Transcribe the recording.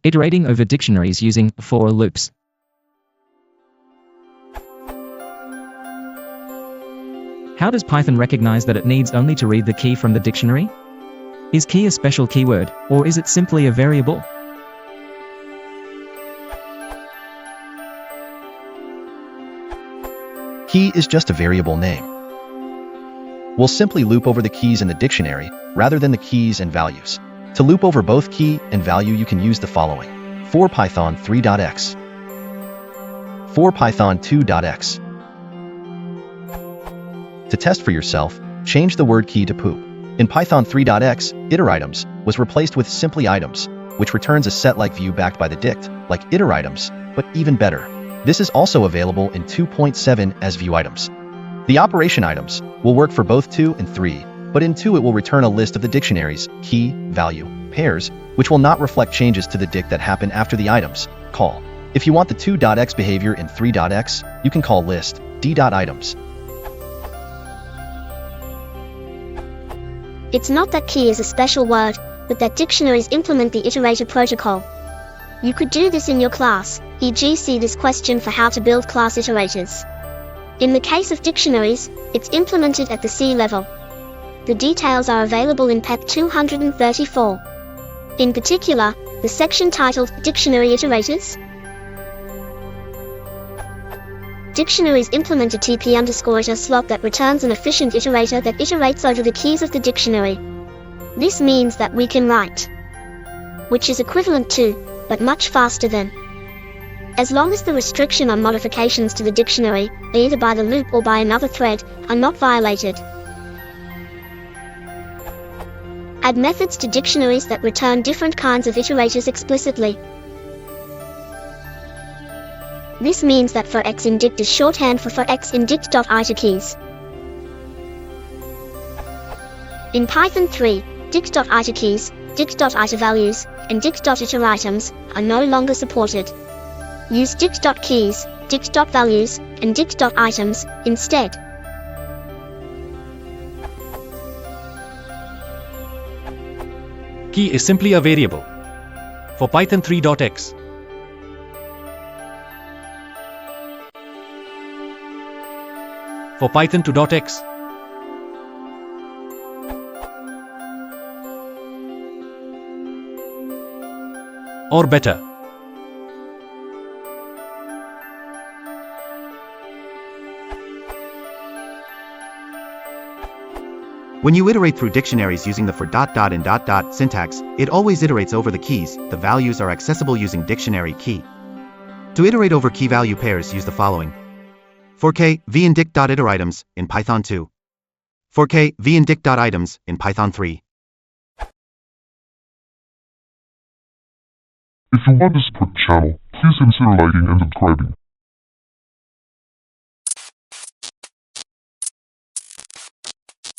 Iterating over dictionaries using for loops. How does Python recognize that it needs only to read the key from the dictionary? Is key a special keyword, or is it simply a variable? Key is just a variable name. We'll simply loop over the keys in the dictionary rather than the keys and values. To loop over both key and value, you can use the following: for Python 3.x, for Python 2.x. To test for yourself, change the word key to poop. In Python 3.x, iteritems was replaced with simply items, which returns a set-like view backed by the dict, like iteritems, but even better. This is also available in 2.7 as view items. The operation items will work for both 2 and 3, but in 2 it will return a list of the dictionary's key, value, pairs, which will not reflect changes to the dict that happen after the items call. If you want the 2.x behavior in 3.x, you can call list d.items. It's not that key is a special word, but that dictionaries implement the iterator protocol. You could do this in your class, e.g. see this question for how to build class iterators. In the case of dictionaries, it's implemented at the C level. The details are available in Path 234. In particular, the section titled Dictionary Iterators. Dictionaries implement a TP_iter slot that returns an efficient iterator that iterates over the keys of the dictionary. This means that we can write, which is equivalent to, but much faster than. As long as the restriction on modifications to the dictionary, either by the loop or by another thread, are not violated. Add methods to dictionaries that return different kinds of iterators explicitly. This means that for x in dict is shorthand for x in dict.iterkeys. In Python 3, dict.iterkeys, dict.itervalues, and dict.iteritems are no longer supported. Use dict.keys, dict.values, and dict.items instead. Key is simply a variable. For Python 3.x. For Python 2.x. Or better. When you iterate through dictionaries using the for ... and ... syntax, it always iterates over the keys. The values are accessible using dictionary key. To iterate over key value pairs, use the following: for k, v in dict.iteritems in Python 2. For k, v in dict.items in Python 3. If you want to support the channel, please consider liking and subscribing.